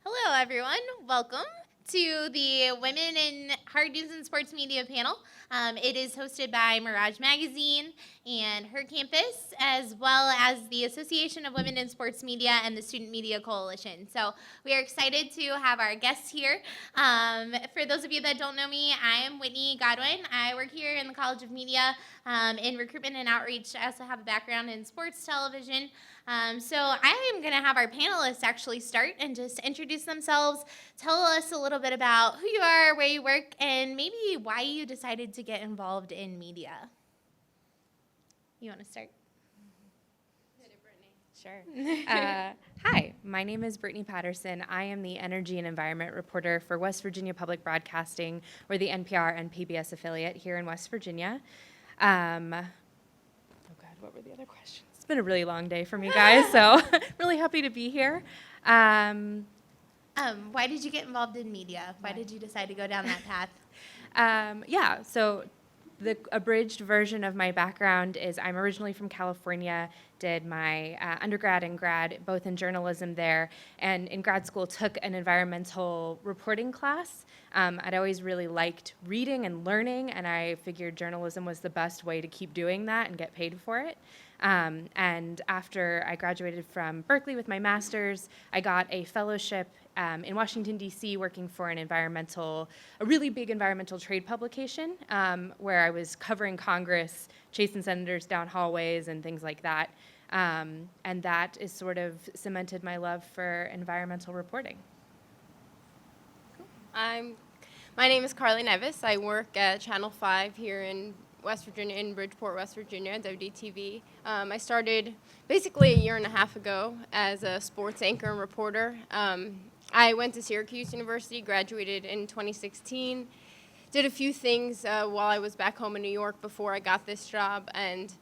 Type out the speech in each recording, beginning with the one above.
Hello, everyone. Welcome to the Women in Hard News and Sports Media panel. It is hosted by Mirage Magazine and her campus, as well as the Association of Women in Sports Media and the Student Media Coalition. So we are excited to have our guests here. For those of you that don't know me, I am Whitney Godwin. I work here in the College of Media in recruitment and outreach. I also have a background in sports television. So I am going to have our panelists actually start and just introduce themselves, tell us a little bit about who you are, where you work, and maybe why you decided to get involved in media. You want to start? Sure. Hi, my name is Brittany Patterson. I am the Energy and Environment Reporter for West Virginia Public Broadcasting, or the NPR and PBS affiliate here in West Virginia. Oh God, what were the other questions? It's been a really long day for me, guys, so really happy to be here. Why did you get involved in media? Why did you decide to go down that path? So the abridged version of my background is I'm originally from California, did my undergrad and grad both in journalism there, and in grad school took an environmental reporting class. I'd always really liked reading and learning, and I figured journalism was the best way to keep doing that and get paid for it. And after I graduated from Berkeley with my master's, I got a fellowship in Washington, D.C., working for a really big environmental trade publication, where I was covering Congress, chasing senators down hallways and things like that. And that is sort of cemented my love for environmental reporting. My name is Carly Nevis. I work at Channel 5 here in West Virginia, in Bridgeport, West Virginia, WDTV. I started basically a year and a half ago as a sports anchor and reporter. I went to Syracuse University, graduated in 2016, did a few things while I was back home in New York before I got this job, and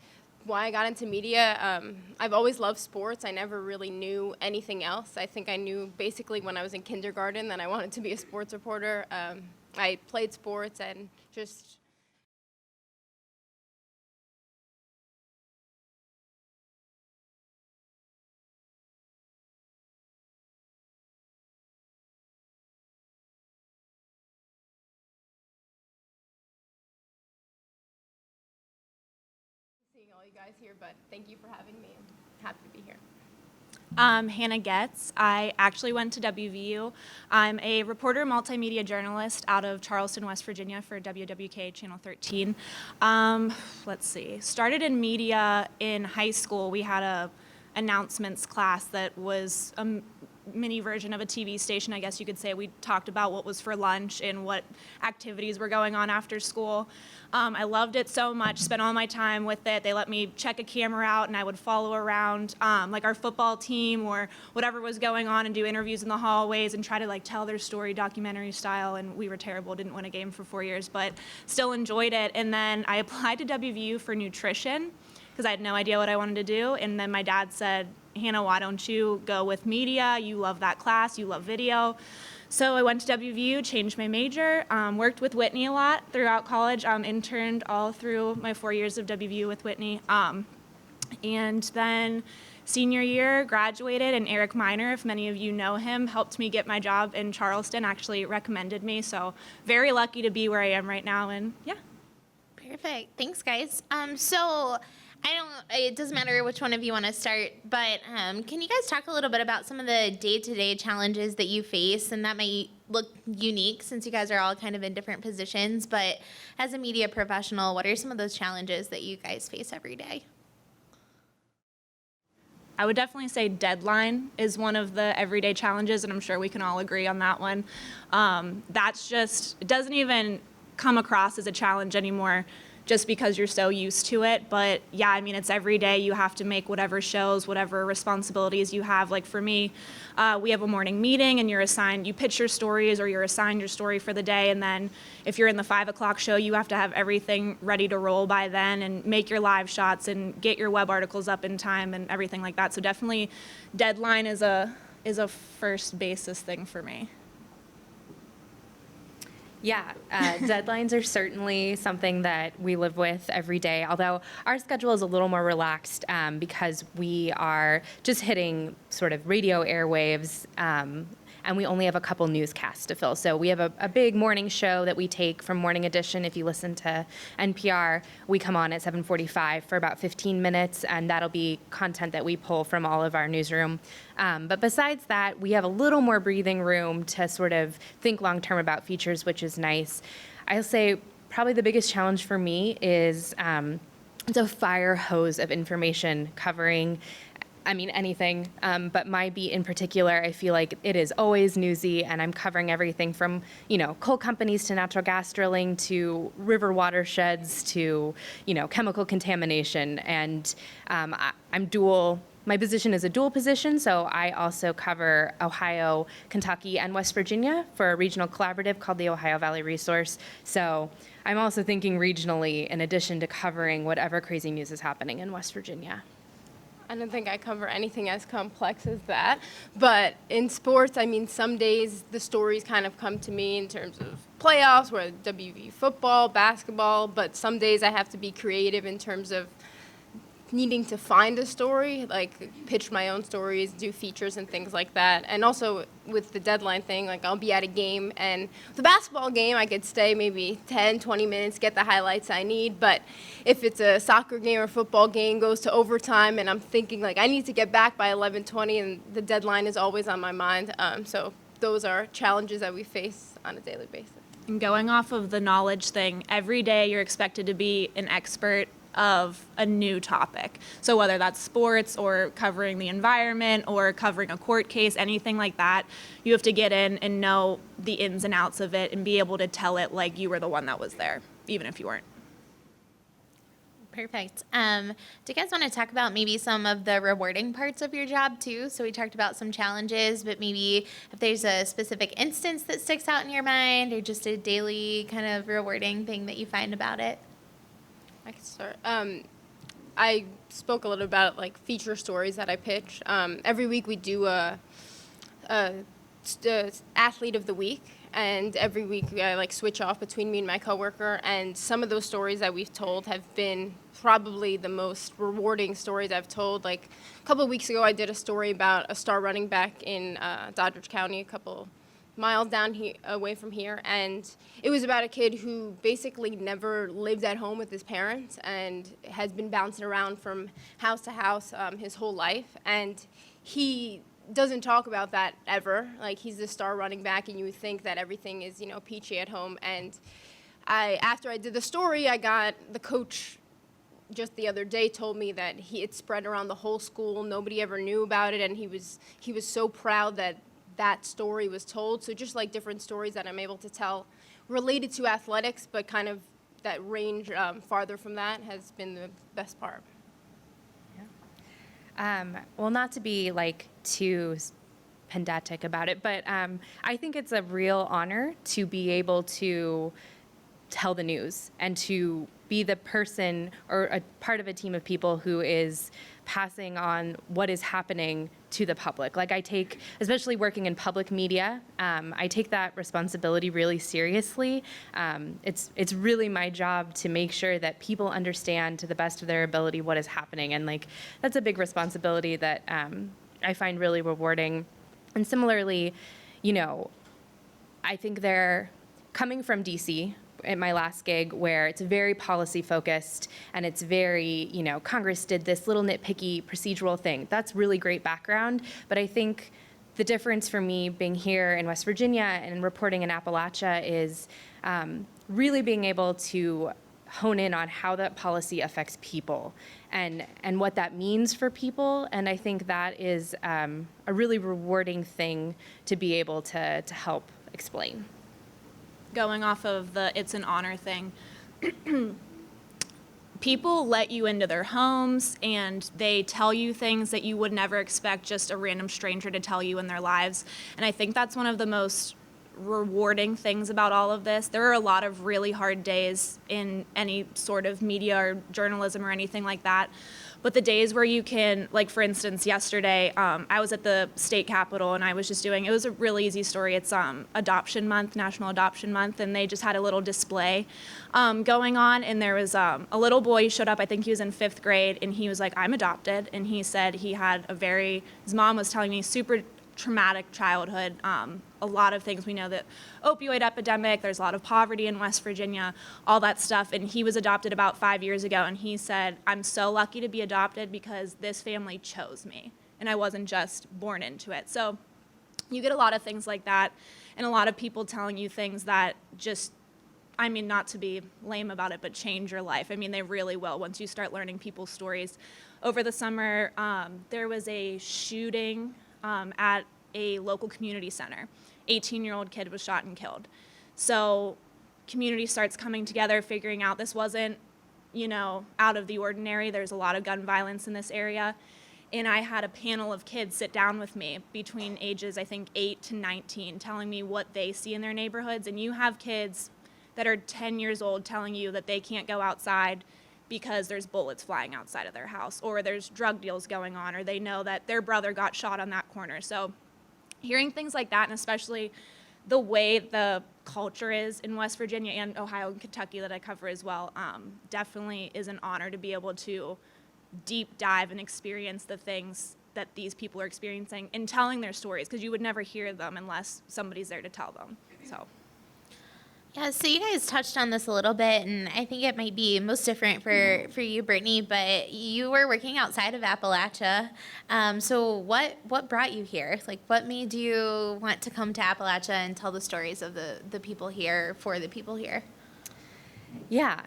why I got into media. I've always loved sports. I never really knew anything else. I think I knew basically when I was in kindergarten that I wanted to be a sports reporter. I played sports and just seeing all you guys here, but thank you for having me. I'm happy to be here. Hannah Getz. I actually went to WVU. I'm a reporter, multimedia journalist out of Charleston, West Virginia for WWK Channel 13. Let's see. Started in media in high school. We had a announcements class that was a mini version of a TV station, I guess you could say. We talked about what was for lunch and what activities were going on after school. I loved it so much, spent all my time with it. They let me check a camera out and I would follow around like our football team or whatever was going on and do interviews in the hallways and try to like tell their story documentary style. And we were terrible, didn't win a game for 4 years, but still enjoyed it. And then I applied to WVU for nutrition because I had no idea what I wanted to do. And then my dad said, Hannah, why don't you go with media? You love that class, you love video. So I went to WVU, changed my major, worked with Whitney a lot throughout college, interned all through my 4 years of WVU with Whitney. And then senior year, graduated, and Eric Miner, if many of you know him, helped me get my job in Charleston, actually recommended me. So very lucky to be where I am right now, and yeah. Perfect. Thanks, guys. So it doesn't matter which one of you want to start, but can you guys talk a little bit about some of the day-to-day challenges that you face? And that might look unique since you guys are all kind of in different positions, but as a media professional, what are some of those challenges that you guys face every day? I would definitely say deadline is one of the everyday challenges, and I'm sure we can all agree on that one. It doesn't even come across as a challenge anymore just because you're so used to it. But yeah, I mean, it's every day you have to make whatever shows, whatever responsibilities you have. Like for me, we have a morning meeting and you pitch your stories or you're assigned your story for the day. And then if you're in the 5 o'clock show, you have to have everything ready to roll by then and make your live shots and get your web articles up in time and everything like that. So definitely deadline is a first basis thing for me. Yeah, deadlines are certainly something that we live with every day, although our schedule is a little more relaxed because we are just hitting sort of radio airwaves and we only have a couple newscasts to fill. So we have a big morning show that we take from Morning Edition. If you listen to NPR, we come on at 7:45 for about 15 minutes, and that'll be content that we pull from all of our newsroom. But besides that, we have a little more breathing room to sort of think long-term about features, which is nice. I'll say probably the biggest challenge for me is it's a fire hose of information covering, I mean, anything, but my beat in particular, I feel like it is always newsy, and I'm covering everything from, coal companies to natural gas drilling to river watersheds to, chemical contamination. And my position is a dual position, so I also cover Ohio, Kentucky, and West Virginia for a regional collaborative called the Ohio Valley Resource. So I'm also thinking regionally in addition to covering whatever crazy news is happening in West Virginia. I don't think I cover anything as complex as that. But in sports, I mean, some days the stories kind of come to me in terms of playoffs, where WV football, basketball, but some days I have to be creative in terms of needing to find a story, like pitch my own stories, do features and things like that. And also with the deadline thing, like I'll be at a game, and the basketball game I could stay maybe 10, 20 minutes, get the highlights I need. But if it's a soccer game or football game, goes to overtime, and I'm thinking like I need to get back by 11:20, and the deadline is always on my mind. So those are challenges that we face on a daily basis. And going off of the knowledge thing, every day you're expected to be an expert of a new topic. So whether that's sports or covering the environment or covering a court case, anything like that, you have to get in and know the ins and outs of it and be able to tell it like you were the one that was there, even if you weren't. Perfect. Do you guys want to talk about maybe some of the rewarding parts of your job too? So we talked about some challenges, but maybe if there's a specific instance that sticks out in your mind or just a daily kind of rewarding thing that you find about it. I can start. I spoke a little about like feature stories that I pitch. Every week we do a athlete of the week, and every week I like switch off between me and my coworker. And some of those stories that we've told have been probably the most rewarding stories I've told. Like a couple of weeks ago, I did a story about a star running back in Doddridge County, a couple miles down here, away from here, and it was about a kid who basically never lived at home with his parents and has been bouncing around from house to house his whole life, and he doesn't talk about that ever. Like, he's the star running back, and you would think that everything is, peachy at home. And after I did the story, I got the coach just the other day told me that it spread around the whole school. Nobody ever knew about it, and he was so proud that story was told. So just like different stories that I'm able to tell related to athletics, but kind of that range farther from that has been the best part. Well, not to be like too pedantic about it, but I think it's a real honor to be able to tell the news and to be the person or a part of a team of people who is passing on what is happening to the public. Like, I take, especially working in public media, I take that responsibility really seriously. It's really my job to make sure that people understand to the best of their ability what is happening. And like, that's a big responsibility that I find really rewarding. And similarly, I think they're coming from DC, at my last gig, where it's very policy focused and it's very, Congress did this little nitpicky procedural thing. That's really great background, but I think the difference for me being here in West Virginia and reporting in Appalachia is really being able to hone in on how that policy affects people and what that means for people. And I think that is a really rewarding thing to be able to help explain. Going off of the it's an honor thing, people let you into their homes and they tell you things that you would never expect just a random stranger to tell you in their lives. And I think that's one of the most rewarding things about all of this. There are a lot of really hard days in any sort of media or journalism or anything like that. But the days where you can, like for instance, yesterday, I was at the state capitol and I was just it was a really easy story. It's Adoption Month, National Adoption Month, and they just had a little display going on. And there was a little boy who showed up, I think he was in 5th grade, and he was like, I'm adopted. And he said he had his mom was telling me, super traumatic childhood. A lot of things we know, that opioid epidemic, there's a lot of poverty in West Virginia, all that stuff. And he was adopted about 5 years ago, and he said, I'm so lucky to be adopted because this family chose me and I wasn't just born into it. So you get a lot of things like that, and a lot of people telling you things that just, I mean, not to be lame about it, but change your life. I mean, they really will once you start learning people's stories. Over the summer, there was a shooting at a local community center. 18-year-old kid was shot and killed. So community starts coming together, figuring out this wasn't, out of the ordinary. There's a lot of gun violence in this area. And I had a panel of kids sit down with me between ages, I think, 8 to 19, telling me what they see in their neighborhoods. And you have kids that are 10 years old telling you that they can't go outside because there's bullets flying outside of their house, or there's drug deals going on, or they know that their brother got shot on that corner. So hearing things like that, and especially the way the culture is in West Virginia and Ohio and Kentucky that I cover as well, definitely is an honor to be able to deep dive and experience the things that these people are experiencing and telling their stories, because you would never hear them unless somebody's there to tell them. So. Yeah, so you guys touched on this a little bit, and I think it might be most different for you, Brittany, but you were working outside of Appalachia. So what brought you here? Like, what made you want to come to Appalachia and tell the stories of the people here, for the people here? Yeah.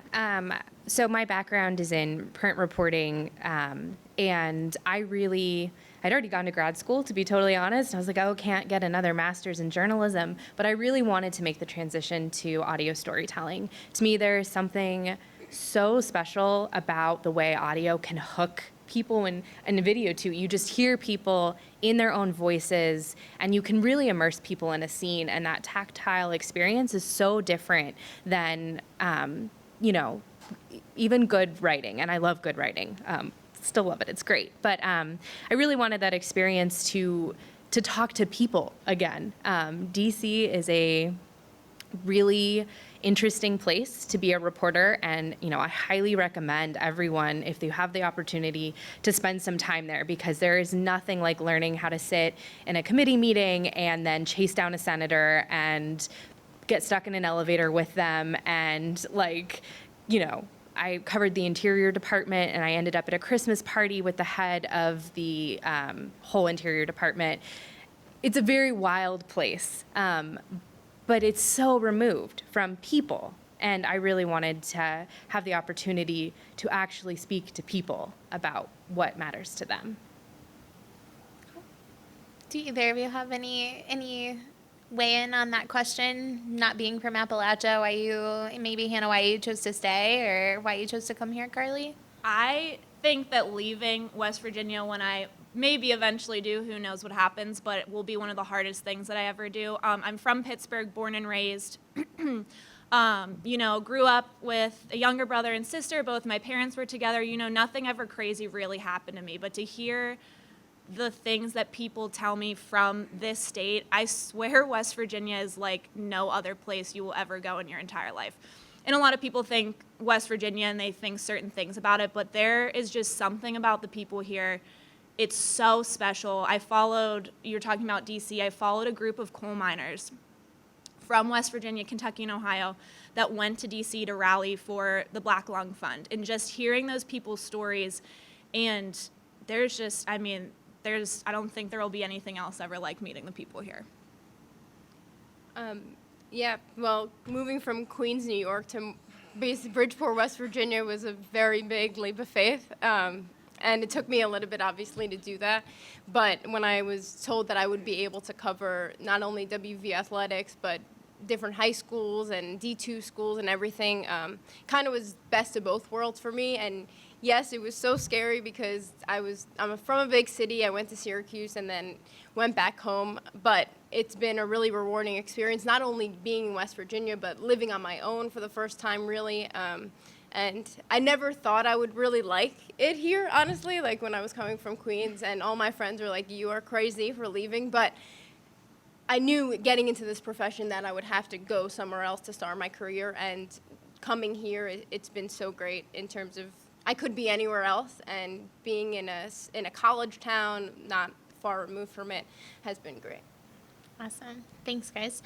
So my background is in print reporting, and I'd already gone to grad school, to be totally honest. I was like, oh, can't get another master's in journalism, but I really wanted to make the transition to audio storytelling. To me, there's something so special about the way audio can hook people in video too. You just hear people in their own voices, and you can really immerse people in a scene, and that tactile experience is so different than, even good writing, and I love good writing. Still love it, it's great. But I really wanted that experience to talk to people again. DC is a really interesting place to be a reporter, and I highly recommend everyone, if they have the opportunity, to spend some time there, because there is nothing like learning how to sit in a committee meeting and then chase down a senator and get stuck in an elevator with them, and I covered the Interior Department, and I ended up at a Christmas party with the head of the whole Interior Department. It's a very wild place, but it's so removed from people, and I really wanted to have the opportunity to actually speak to people about what matters to them. Do either of you have any weigh in on that question, not being from Appalachia, Hannah, why you chose to stay, or why you chose to come here, Carly? I think that leaving West Virginia, when I maybe eventually do, who knows what happens, but it will be one of the hardest things that I ever do. I'm from Pittsburgh, born and raised. Grew up with a younger brother and sister. Both my parents were together. Nothing ever crazy really happened to me. But to hear the things that people tell me from this state, I swear West Virginia is like no other place you will ever go in your entire life. And a lot of people think West Virginia and they think certain things about it, but there is just something about the people here. It's so special. You're talking about DC, I followed a group of coal miners from West Virginia, Kentucky, and Ohio that went to DC to rally for the Black Lung Fund. And just hearing those people's stories, and I don't think there will be anything else ever like meeting the people here. Moving from Queens, New York to Bridgeport, West Virginia was a very big leap of faith. And it took me a little bit, obviously, to do that. But when I was told that I would be able to cover not only WV athletics, but different high schools and D2 schools and everything, kind of was best of both worlds for me. And yes, it was so scary because I'm from a big city. I went to Syracuse and then went back home. But it's been a really rewarding experience, not only being in West Virginia, but living on my own for the first time, really. And I never thought I would really like it here, honestly, like when I was coming from Queens, and all my friends were like, you are crazy for leaving. But I knew getting into this profession that I would have to go somewhere else to start my career. And coming here, it's been so great in terms of I could be anywhere else, and being in a college town, not far removed from it has been great. Awesome. Thanks, guys.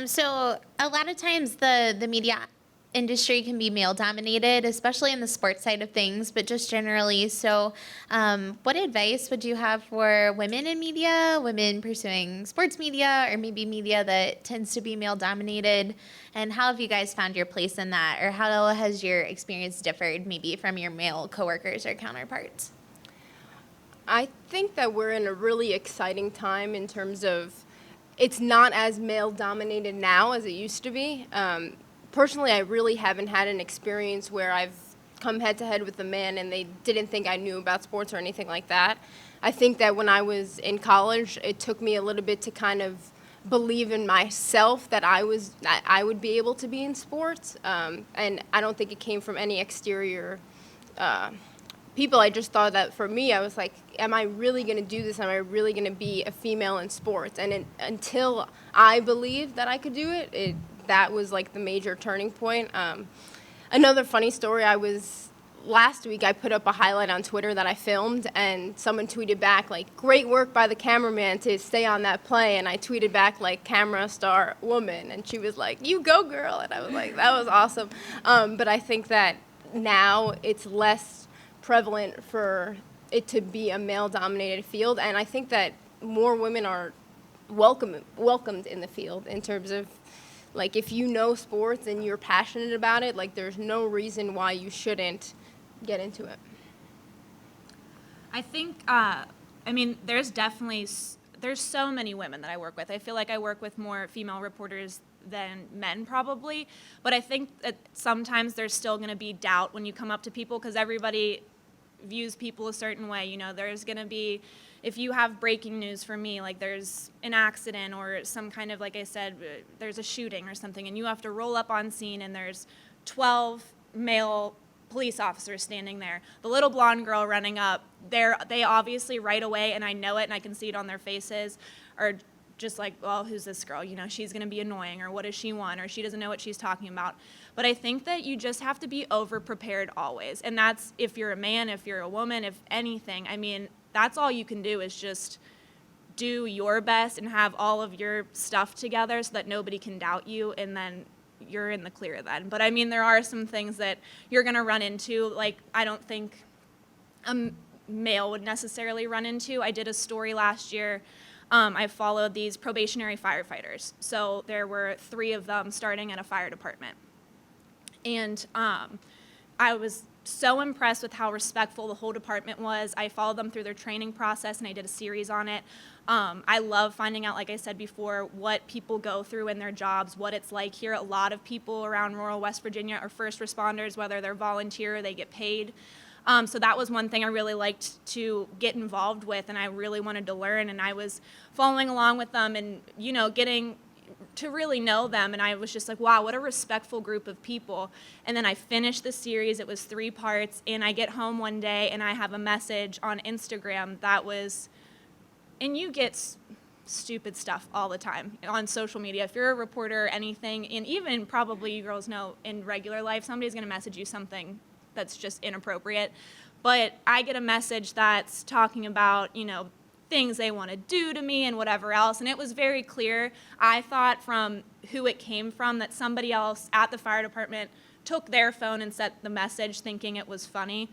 So a lot of times the media industry can be male dominated, especially in the sports side of things, but just generally. So what advice would you have for women in media, women pursuing sports media, or maybe media that tends to be male dominated? And how have you guys found your place in that? Or how has your experience differed maybe from your male coworkers or counterparts? I think that we're in a really exciting time in terms of it's not as male dominated now as it used to be. Personally, I really haven't had an experience where I've come head to head with a man and they didn't think I knew about sports or anything like that. I think that when I was in college, it took me a little bit to kind of believe in myself that I would be able to be in sports. And I don't think it came from any exterior people. I just thought that for me, I was like, am I really going to do this? Am I really going to be a female in sports? And until I believed that I could do it, that was like the major turning point. Another funny story, last week I put up a highlight on Twitter that I filmed, and someone tweeted back like, great work by the cameraman to stay on that play. And I tweeted back like, camera star woman. And she was like, you go girl. And I was like, that was awesome. But I think that now it's less prevalent for it to be a male-dominated field, and I think that more women are welcomed in the field in terms of, like, if you know sports and you're passionate about it, like, there's no reason why you shouldn't get into it. I think, there's so many women that I work with. I feel like I work with more female reporters than men probably, but I think that sometimes there's still going to be doubt when you come up to people because everybody views people a certain way. You know, there's going to be, if you have breaking news for me, like there's an accident or some kind of, like I said, there's a shooting or something, and you have to roll up on scene and there's 12 male police officers standing there. The little blonde girl running up, they obviously right away, and I know it and I can see it on their faces, are just like, well, who's this girl? You know, she's going to be annoying, or what does she want, or she doesn't know what she's talking about. But I think that you just have to be over-prepared always. And that's if you're a man, if you're a woman, if anything. I mean, that's all you can do is just do your best and have all of your stuff together so that nobody can doubt you, and then you're in the clear then. But I mean, there are some things that you're going to run into, like I don't think a male would necessarily run into. I did a story last year. I followed these probationary firefighters. So there were 3 of them starting at a fire department. And I was so impressed with how respectful the whole department was. I followed them through their training process, and I did a series on it. I love finding out, like I said before, what people go through in their jobs, what it's like here. A lot of people around rural West Virginia are first responders, whether they're volunteer or they get paid. So that was one thing I really liked to get involved with, and I really wanted to learn, and I was following along with them and, you know, getting to really know them, and I was just like, wow, what a respectful group of people. And then I finished the series. It was 3 parts, and I get home one day, and I have a message on Instagram that was, and you get stupid stuff all the time on social media. If you're a reporter or anything, and even probably you girls know in regular life, somebody's going to message you something that's just inappropriate. But I get a message that's talking about, you know, things they want to do to me and whatever else. And it was very clear, I thought, from who it came from, that somebody else at the fire department took their phone and sent the message thinking it was funny.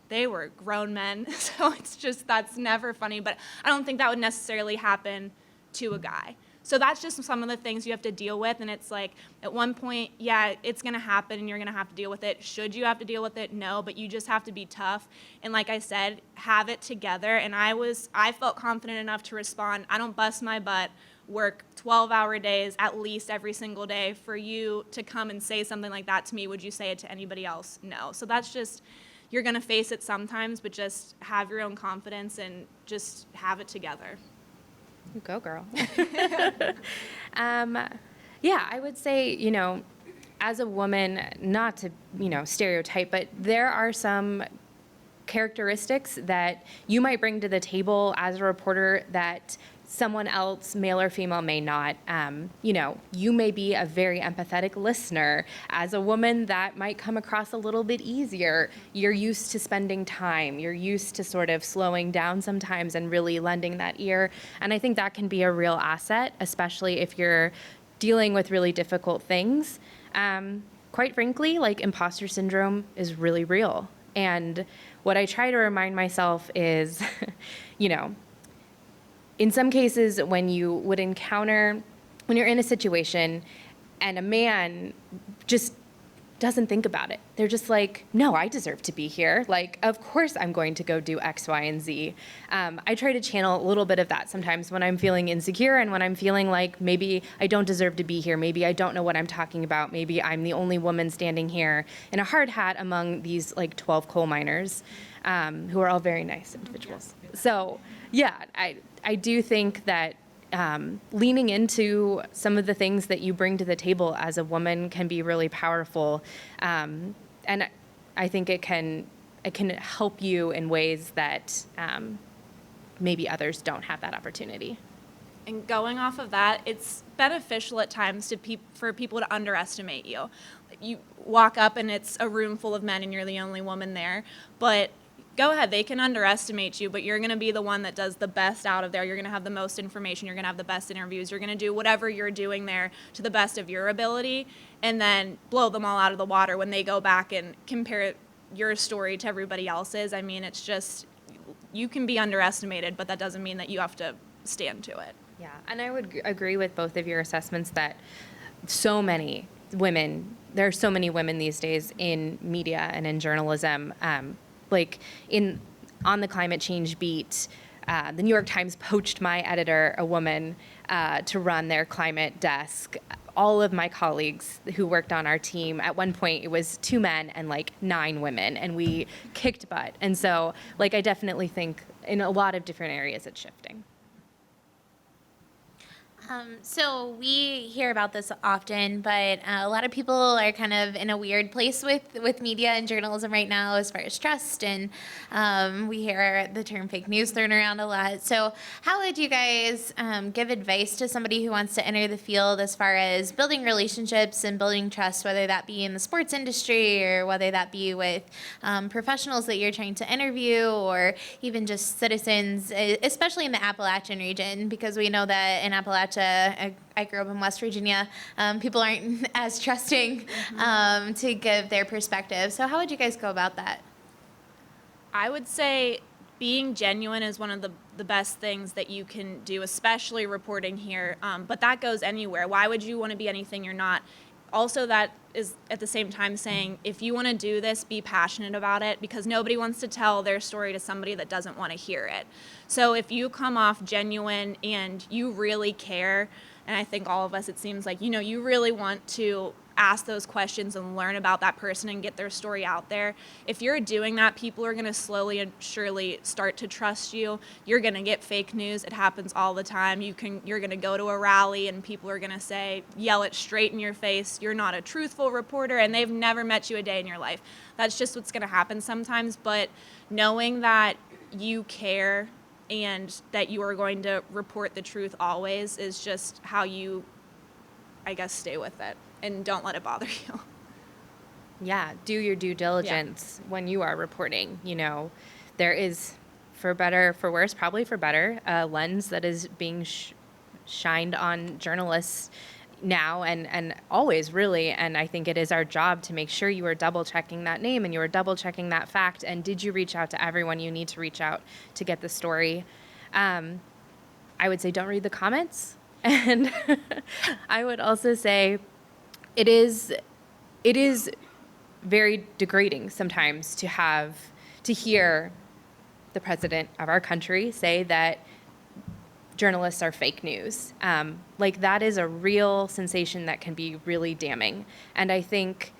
They were grown men, so it's just, that's never funny. But I don't think that would necessarily happen to a guy. So that's just some of the things you have to deal with, and it's like, at one point, yeah, it's going to happen, and you're going to have to deal with it. Should you have to deal with it? No, but you just have to be tough, and like I said, have it together, and I felt confident enough to respond. I don't bust my butt, work 12-hour days at least every single day for you to come and say something like that to me. Would you say it to anybody else? No. So that's just, you're going to face it sometimes, but just have your own confidence and just have it together. Go, girl. Yeah, I would say, you know, as a woman, not to, you know, stereotype, but there are some characteristics that you might bring to the table as a reporter that someone else, male or female, may not. You may be a very empathetic listener. As a woman, that might come across a little bit easier. You're used to spending time. You're used to sort of slowing down sometimes and really lending that ear. And I think that can be a real asset, especially if you're dealing with really difficult things. Quite frankly, like, imposter syndrome is really real. And what I try to remind myself is, in some cases, when you're in a situation and a man just doesn't think about it. They're just like, no, I deserve to be here. Like, of course I'm going to go do X, Y, and Z. I try to channel a little bit of that sometimes when I'm feeling insecure and when I'm feeling like maybe I don't deserve to be here. Maybe I don't know what I'm talking about. Maybe I'm the only woman standing here in a hard hat among these 12 coal miners, who are all very nice individuals. So yeah, I do think that leaning into some of the things that you bring to the table as a woman can be really powerful, and I think it can help you in ways that maybe others don't have that opportunity. And going off of that, it's beneficial at times for people to underestimate you. You walk up and it's a room full of men and you're the only woman there, but go ahead, they can underestimate you, but you're going to be the one that does the best out of there. You're going to have the most information. You're going to have the best interviews. You're going to do whatever you're doing there to the best of your ability, and then blow them all out of the water when they go back and compare your story to everybody else's. I mean, it's just, you can be underestimated, but that doesn't mean that you have to stand to it. Yeah, and I would agree with both of your assessments that so many women, there are so many women these days in media and in journalism. On the climate change beat, the New York Times poached my editor, a woman, to run their climate desk. All of my colleagues who worked on our team, at one point it was 2 men and 9 women, and we kicked butt. And so, I definitely think in a lot of different areas it's shifting. So we hear about this often, but a lot of people are kind of in a weird place with media and journalism right now as far as trust, and we hear the term fake news thrown around a lot. So how would you guys give advice to somebody who wants to enter the field as far as building relationships and building trust, whether that be in the sports industry or whether that be with professionals that you're trying to interview, or even just citizens, especially in the Appalachian region, because we know that in Appalachia, I grew up in West Virginia, people aren't as trusting to give their perspective. So how would you guys go about that? I would say being genuine is one of the best things that you can do, especially reporting here. But that goes anywhere. Why would you want to be anything you're not? Also, that is at the same time saying, if you want to do this, be passionate about it, because nobody wants to tell their story to somebody that doesn't want to hear it. So if you come off genuine and you really care, and I think all of us, it seems like, you really want to ask those questions and learn about that person and get their story out there. If you're doing that, people are going to slowly and surely start to trust you. You're going to get fake news. It happens all the time. You're going to go to a rally and people are going to yell it straight in your face, you're not a truthful reporter, and they've never met you a day in your life. That's just what's going to happen sometimes. But knowing that you care and that you are going to report the truth always is just how you, I guess, stay with it. And don't let it bother you. Yeah, do your due diligence when you are reporting. There is, for better, for worse, probably for better, a lens that is being shined on journalists now and always, really. And I think it is our job to make sure you are double checking that name and you are double checking that fact. And did you reach out to everyone you need to reach out to get the story? I would say don't read the comments. And I would also say, It is very degrading sometimes to hear the president of our country say that journalists are fake news. That is a real sensation that can be really damning. And I think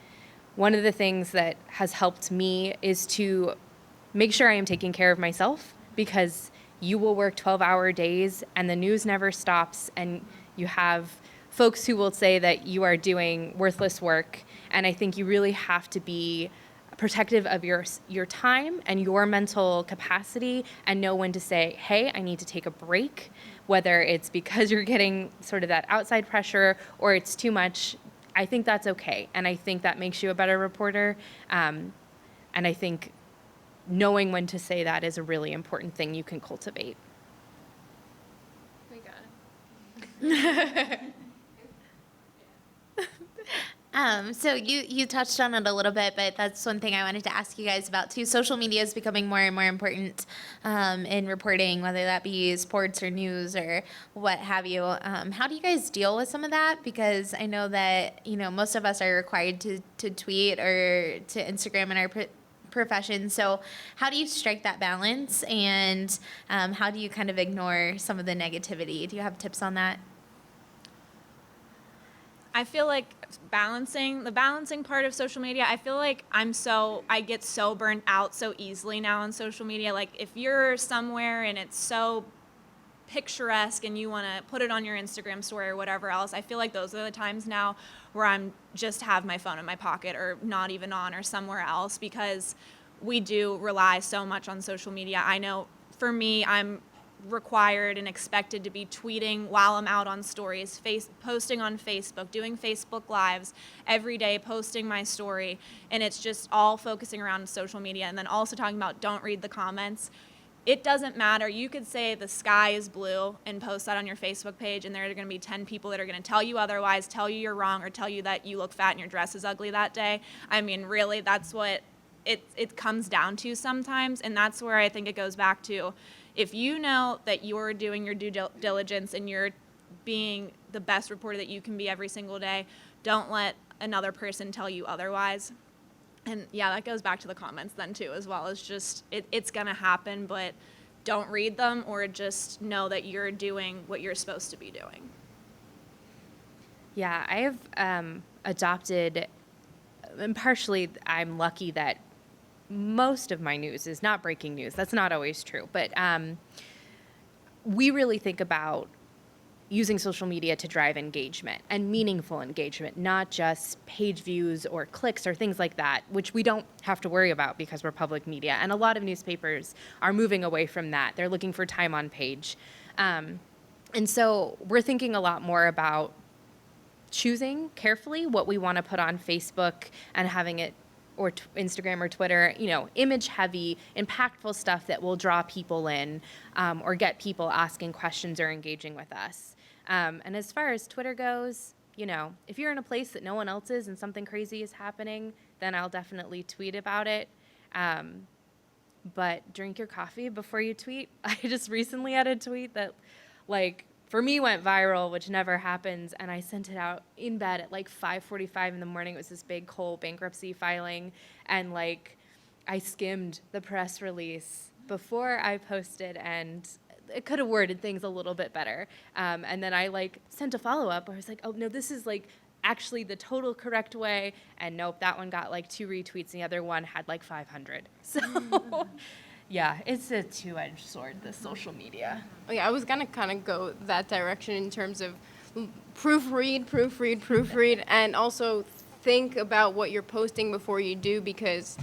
one of the things that has helped me is to make sure I am taking care of myself, because you will work 12-hour days and the news never stops, and you have folks who will say that you are doing worthless work. And I think you really have to be protective of your time and your mental capacity, and know when to say, hey, I need to take a break, whether it's because you're getting sort of that outside pressure or it's too much. I think that's okay, and I think that makes you a better reporter. And I think knowing when to say that is a really important thing you can cultivate. We got it. So you touched on it a little bit, but that's one thing I wanted to ask you guys about too. Social media is becoming more and more important in reporting, whether that be sports or news or what have you. How do you guys deal with some of that? Because I know that most of us are required to tweet or to Instagram in our profession. So how do you strike that balance, and how do you kind of ignore some of the negativity? Do you have tips on that? I feel like the balancing part of social media, I feel like I get so burnt out so easily now on social media. Like if you're somewhere and it's so picturesque and you want to put it on your Instagram story or whatever else, I feel like those are the times now where I'm just have my phone in my pocket or not even on or somewhere else, because we do rely so much on social media. I know for me, I'm required and expected to be tweeting while I'm out on stories, posting on Facebook, doing Facebook Lives every day, posting my story, and it's just all focusing around social media. And then also talking about don't read the comments. It doesn't matter. You could say the sky is blue and post that on your Facebook page, and there are going to be 10 people that are going to tell you otherwise, tell you you're wrong, or tell you that you look fat and your dress is ugly that day. I mean, really, that's what it comes down to sometimes, and that's where I think it goes back to, if you know that you're doing your due diligence and you're being the best reporter that you can be every single day, don't let another person tell you otherwise. And yeah, that goes back to the comments then too, as well as just, it's gonna happen, but don't read them, or just know that you're doing what you're supposed to be doing. Yeah, I have adopted, and partially I'm lucky that most of my news is not breaking news. That's not always true. But we really think about using social media to drive engagement and meaningful engagement, not just page views or clicks or things like that, which we don't have to worry about because we're public media. And a lot of newspapers are moving away from that. They're looking for time on page. And so we're thinking a lot more about choosing carefully what we want to put on Facebook and having it, or Instagram or Twitter, image heavy, impactful stuff that will draw people in, or get people asking questions or engaging with us. And as far as Twitter goes, if you're in a place that no one else is and something crazy is happening, then I'll definitely tweet about it. But drink your coffee before you tweet. I just recently had a tweet that, for me, went viral, which never happens, and I sent it out in bed at 5:45 in the morning. It was this big whole bankruptcy filing, and I skimmed the press release before I posted, and it could have worded things a little bit better. And then I sent a follow-up where I was like, oh no, this is actually the total correct way, and nope, that one got 2 retweets, and the other one had 500. So yeah, it's a two-edged sword, this social media. Yeah, I was gonna kind of go that direction in terms of proofread, and also think about what you're posting before you do, because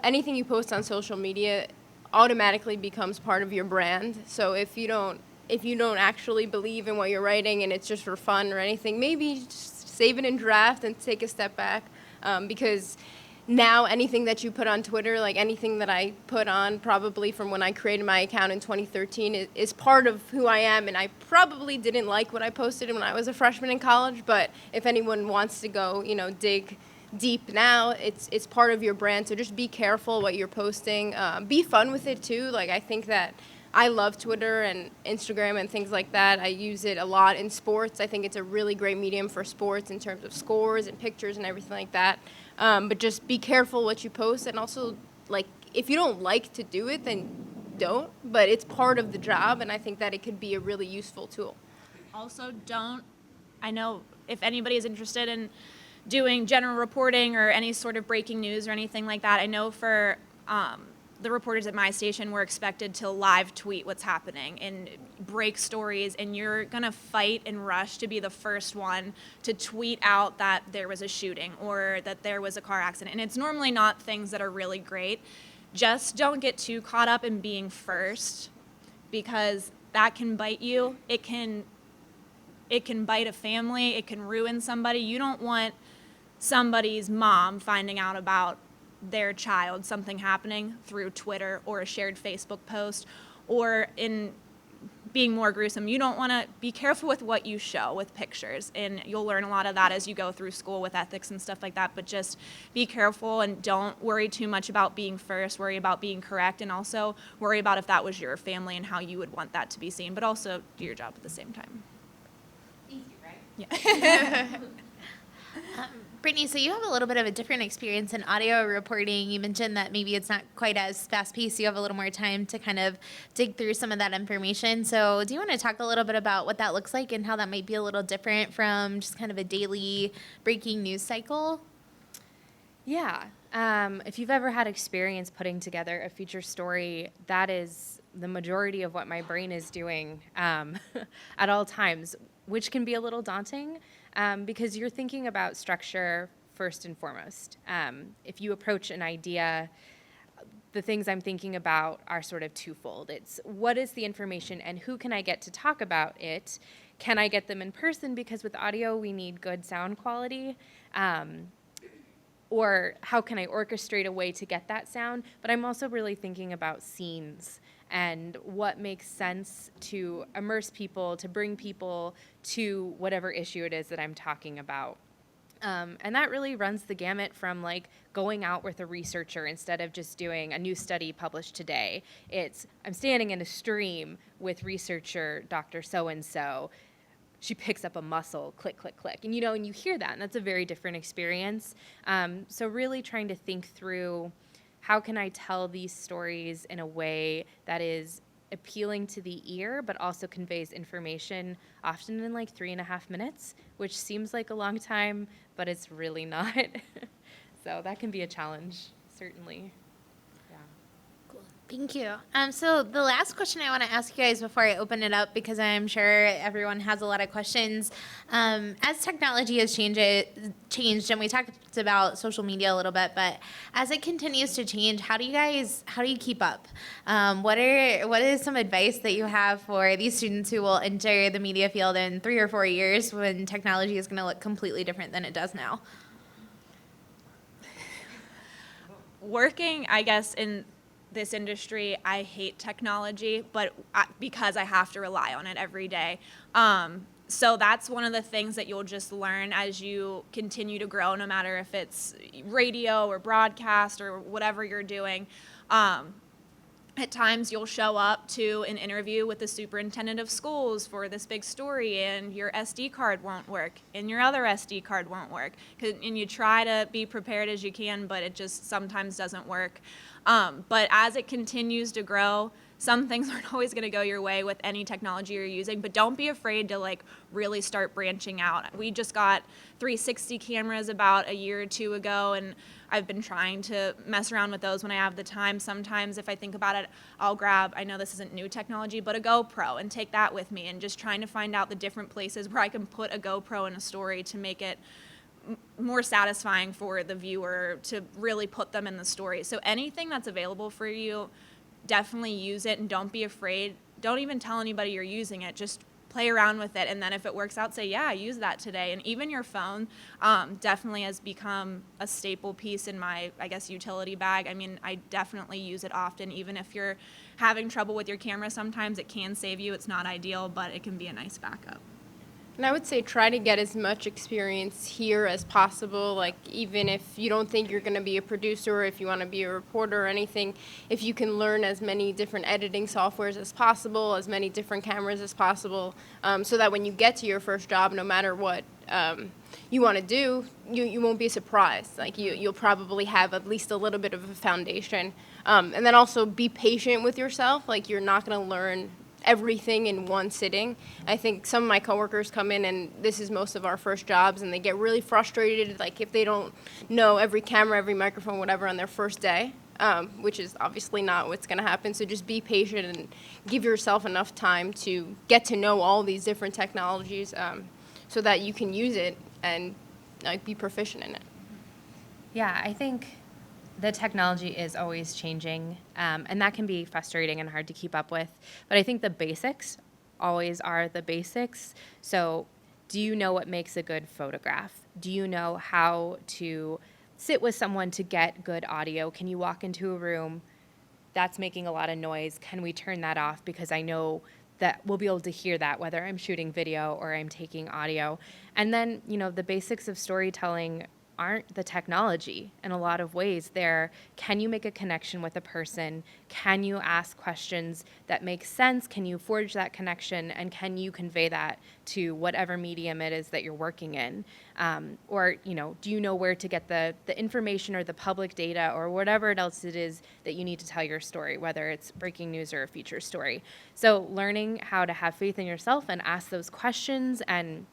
anything you post on social media automatically becomes part of your brand. So if you don't actually believe in what you're writing and it's just for fun or anything, maybe just save it in draft and take a step back, because now anything that you put on Twitter, anything that I put on probably from when I created my account in 2013 is part of who I am, and I probably didn't like what I posted when I was a freshman in college, but if anyone wants to go, dig deep now, it's part of your brand, so just be careful what you're posting. Be fun with it too. I think that I love Twitter and Instagram and things like that. I use it a lot in sports. I think it's a really great medium for sports in terms of scores and pictures and everything like that. But just be careful what you post, and also, if you don't like to do it, then don't. But it's part of the job, and I think that it could be a really useful tool. Also, I know if anybody is interested in doing general reporting or any sort of breaking news or anything like that, I know for the reporters at my station were expected to live tweet what's happening and break stories, and you're going to fight and rush to be the first one to tweet out that there was a shooting or that there was a car accident. And it's normally not things that are really great. Just don't get too caught up in being first, because that can bite you. It can bite a family. It can ruin somebody. You don't want somebody's mom finding out about their child, something happening through Twitter or a shared Facebook post, or in being more gruesome, you don't want to be careful with what you show with pictures, and you'll learn a lot of that as you go through school with ethics and stuff like that, but just be careful and don't worry too much about being first, worry about being correct, and also worry about if that was your family and how you would want that to be seen, but also do your job at the same time. Easy, right? Yeah. Brittany, so you have a little bit of a different experience in audio reporting. You mentioned that maybe it's not quite as fast-paced. You have a little more time to kind of dig through some of that information. So do you want to talk a little bit about what that looks like and how that might be a little different from just kind of a daily breaking news cycle? Yeah. If you've ever had experience putting together a feature story, that is the majority of what my brain is doing at all times, which can be a little daunting because you're thinking about structure first and foremost. If you approach an idea, the things I'm thinking about are sort of twofold. It's what is the information and who can I get to talk about it? Can I get them in person? Because with audio, we need good sound quality. Or how can I orchestrate a way to get that sound? But I'm also really thinking about scenes and what makes sense to immerse people, to bring people to whatever issue it is that I'm talking about. And that really runs the gamut from like going out with a researcher instead of just doing a new study published today. It's I'm standing in a stream with researcher Dr. So-and-so. She picks up a muscle, click, click, click. And, and you hear that, and that's a very different experience. So really trying to think through how can I tell these stories in a way that is appealing to the ear, but also conveys information often in like 3.5 minutes, which seems like a long time, but it's really not. So that can be a challenge, certainly. Thank you. So the last question I want to ask you guys before I open it up, because I'm sure everyone has a lot of questions. As technology has changed, and we talked about social media a little bit, but as it continues to change, how do you keep up? What is some advice that you have for these students who will enter the media field in 3 or 4 years when technology is going to look completely different than it does now? Working, I guess, in this industry, I hate technology, but because I have to rely on it every day. So that's one of the things that you'll just learn as you continue to grow, no matter if it's radio or broadcast or whatever you're doing. At times you'll show up to an interview with the superintendent of schools for this big story and your SD card won't work and your other SD card won't work. And you try to be prepared as you can, but it just sometimes doesn't work. But as it continues to grow, some things aren't always going to go your way with any technology you're using, but don't be afraid to like really start branching out. We just got 360 cameras about a year or 2 ago, and I've been trying to mess around with those when I have the time. Sometimes if I think about it, I'll grab, I know this isn't new technology, but a GoPro and take that with me, and just trying to find out the different places where I can put a GoPro in a story to make it more satisfying for the viewer to really put them in the story. So anything that's available for you, definitely use it, and don't be afraid. Don't even tell anybody you're using it. Just play around with it, and then if it works out, say, yeah, I use that today. And even your phone definitely has become a staple piece in my, I guess, utility bag. I mean, I definitely use it often. Even if you're having trouble with your camera, sometimes it can save you. It's not ideal, but it can be a nice backup. And I would say try to get as much experience here as possible. Like, even if you don't think you're going to be a producer, or if you want to be a reporter or anything, if you can learn as many different editing softwares as possible, as many different cameras as possible, so that when you get to your first job, no matter what you want to do, you won't be surprised. Like, you'll probably have at least a little bit of a foundation. And then also be patient with yourself. Like, you're not going to learn everything in one sitting. I think some of my coworkers come in, and this is most of our first jobs, and they get really frustrated, like if they don't know every camera, every microphone, whatever, on their first day. which is obviously not what's going to happen. So just be patient and give yourself enough time to get to know all these different technologies so that you can use it and be proficient in it. Yeah, I think the technology is always changing, and that can be frustrating and hard to keep up with. But I think the basics always are the basics. So do you know what makes a good photograph? Do you know how to sit with someone to get good audio? Can you walk into a room that's making a lot of noise? Can we turn that off? Because I know that we'll be able to hear that whether I'm shooting video or I'm taking audio. And then, the basics of storytelling aren't the technology in a lot of ways. Can you make a connection with a person? Can you ask questions that make sense? Can you forge that connection? And can you convey that to whatever medium it is that you're working in? Or, do you know where to get the information or the public data or whatever else it is that you need to tell your story, whether it's breaking news or a feature story? So learning how to have faith in yourself and ask those questions and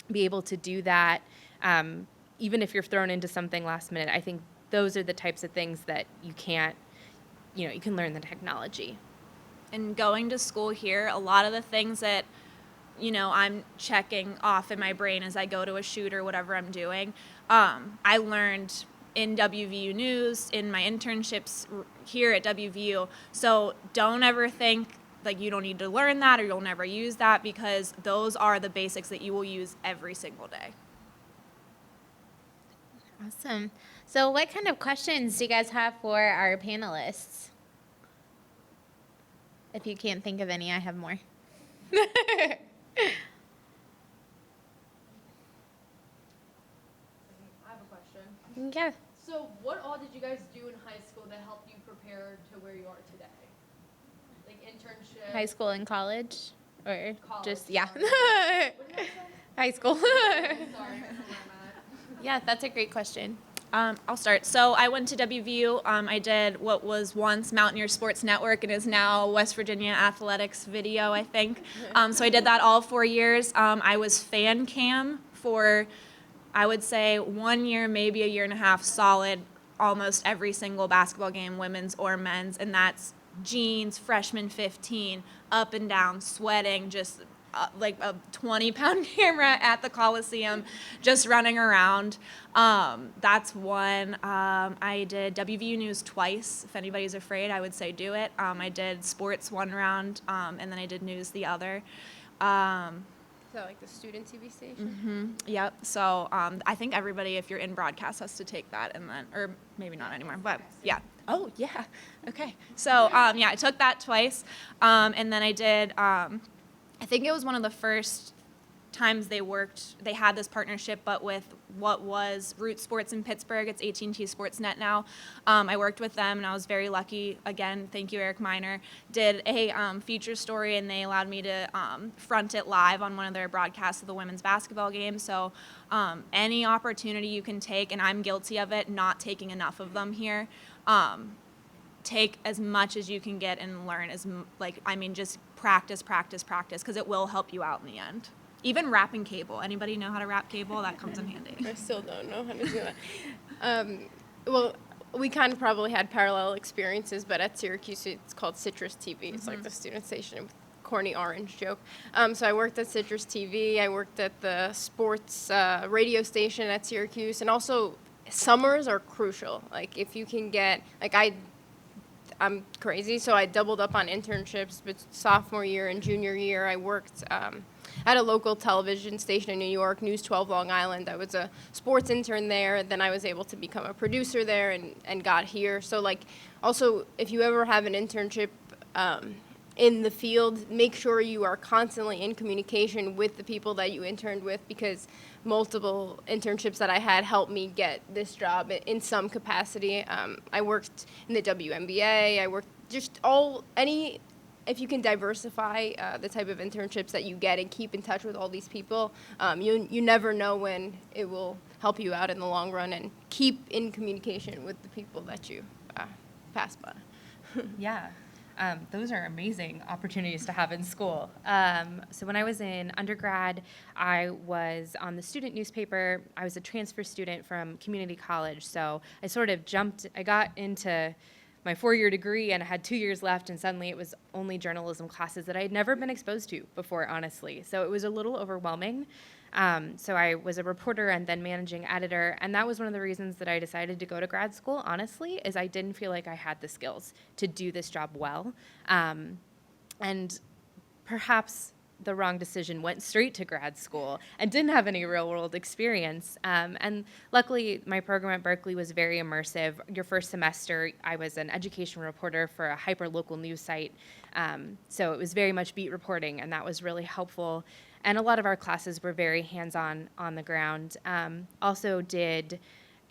be able to do that, even if you're thrown into something last minute, I think those are the types of things that you can't, you can learn the technology. And going to school here, a lot of the things that, I'm checking off in my brain as I go to a shoot or whatever I'm doing, I learned in WVU News, in my internships here at WVU. So don't ever think like you don't need to learn that or you'll never use that, because those are the basics that you will use every single day. Awesome. So what kind of questions do you guys have for our panelists? If you can't think of any, I have more. I have a question. Yeah. So what all did you guys do in high school that helped you prepare to where you are today? Like internship? High school and college? Or College, just, yeah. sorry. What did I say? High school. Sorry, I don't know where I'm at. Yeah, that's a great question. I'll start. So I went to WVU. I did what was once Mountaineer Sports Network and is now West Virginia Athletics Video, I think. So I did that all 4 years. I was fan cam for, I would say, 1 year, maybe a year and a half, solid, almost every single basketball game, women's or men's. And that's jeans, freshman 15, up and down, sweating, just like a 20-pound camera at the Coliseum, just running around. That's one. I did WVU News twice. If anybody's afraid, I would say do it. I did sports one round, and then I did news the other. So like the student TV station? Yep. So I think everybody, if you're in broadcast, has to take that, and then, or maybe not anymore, but yeah. Oh, yeah. Okay. So yeah, I took that twice, and then I did. I think it was one of the first times they had this partnership, but with what was Root Sports in Pittsburgh. It's AT&T Sportsnet now. I worked with them, and I was very lucky. Again, thank you, Eric Miner. Did a feature story, and they allowed me to front it live on one of their broadcasts of the women's basketball game. So any opportunity you can take, and I'm guilty of it, not taking enough of them here. Take as much as you can get and learn just practice, because it will help you out in the end. Even wrapping cable. Anybody know how to wrap cable? That comes in handy. I still don't know how to do that. Well, we kind of probably had parallel experiences, but at Syracuse it's called Citrus TV. It's like the student station with corny orange joke. So I worked at Citrus TV. I worked at the sports radio station at Syracuse, and also summers are crucial. Like if you can get I'm crazy, so I doubled up on internships. But sophomore year and junior year, I worked at a local television station in New York, News 12 Long Island. I was a sports intern there. Then I was able to become a producer there and got here. So also, if you ever have an internship in the field, make sure you are constantly in communication with the people that you interned with, because multiple internships that I had helped me get this job in some capacity. I worked in the WNBA. I worked if you can diversify the type of internships that you get and keep in touch with all these people, you never know when it will help you out in the long run, and keep in communication with the people that you pass by. Yeah. Those are amazing opportunities to have in school. So when I was in undergrad, I was on the student newspaper. I was a transfer student from community college, so I sort of I got into my 4-year degree and I had 2 years left, and suddenly it was only journalism classes that I had never been exposed to before, honestly. So it was a little overwhelming. So I was a reporter and then managing editor, and that was one of the reasons that I decided to go to grad school, honestly, is I didn't feel like I had the skills to do this job well. And perhaps the wrong decision, went straight to grad school and didn't have any real world experience. And luckily, my program at Berkeley was very immersive. Your first semester, I was an education reporter for a hyper-local news site. So it was very much beat reporting, and that was really helpful. And a lot of our classes were very hands-on on the ground. Also did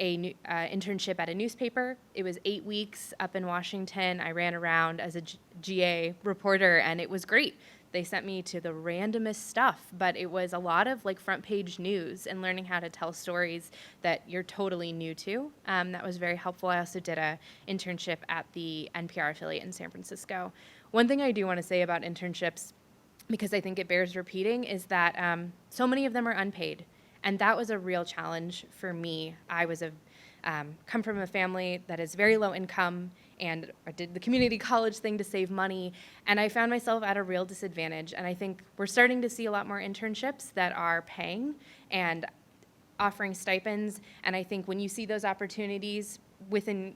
a internship at a newspaper. It was 8 weeks up in Washington. I ran around as a GA reporter, and it was great. They sent me to the randomest stuff, but it was a lot of like front page news and learning how to tell stories that you're totally new to. That was very helpful. I also did a internship at the NPR affiliate in San Francisco. One thing I do want to say about internships, because I think it bears repeating, is that so many of them are unpaid. And that was a real challenge for me. I was come from a family that is very low income, and I did the community college thing to save money, and I found myself at a real disadvantage. And I think we're starting to see a lot more internships that are paying and offering stipends. And I think when you see those opportunities within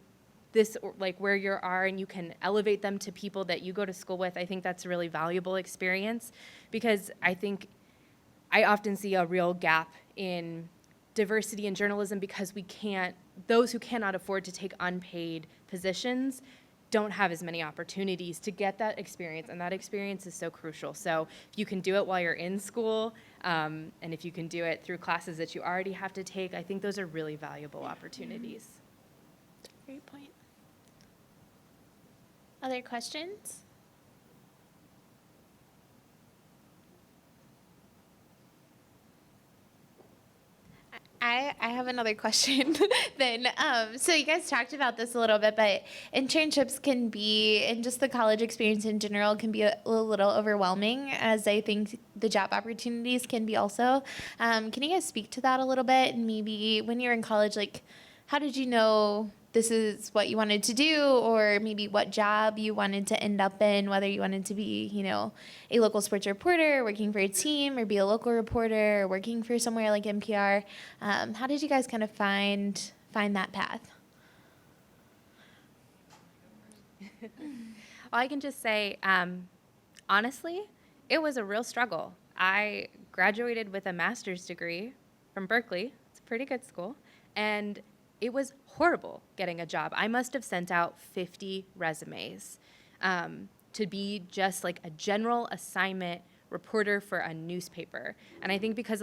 this, like where you are, and you can elevate them to people that you go to school with, I think that's a really valuable experience, because I think I often see a real gap in diversity in journalism because those who cannot afford to take unpaid positions don't have as many opportunities to get that experience, and that experience is so crucial. So if you can do it while you're in school, and if you can do it through classes that you already have to take, I think those are really valuable opportunities. Great point. Other questions? I have another question then. So you guys talked about this a little bit, but internships can be, and just the college experience in general, can be a little overwhelming, as I think the job opportunities can be also. Can you guys speak to that a little bit? And maybe when you were in college, like, how did you know this is what you wanted to do, or maybe what job you wanted to end up in, whether you wanted to be, a local sports reporter, working for a team, or be a local reporter, or working for somewhere like NPR. How did you guys kind of find that path? Well, I can just say, honestly, it was a real struggle. I graduated with a master's degree from Berkeley. It's a pretty good school. And it was horrible getting a job. I must have sent out 50 resumes to be just like a general assignment reporter for a newspaper. And I think because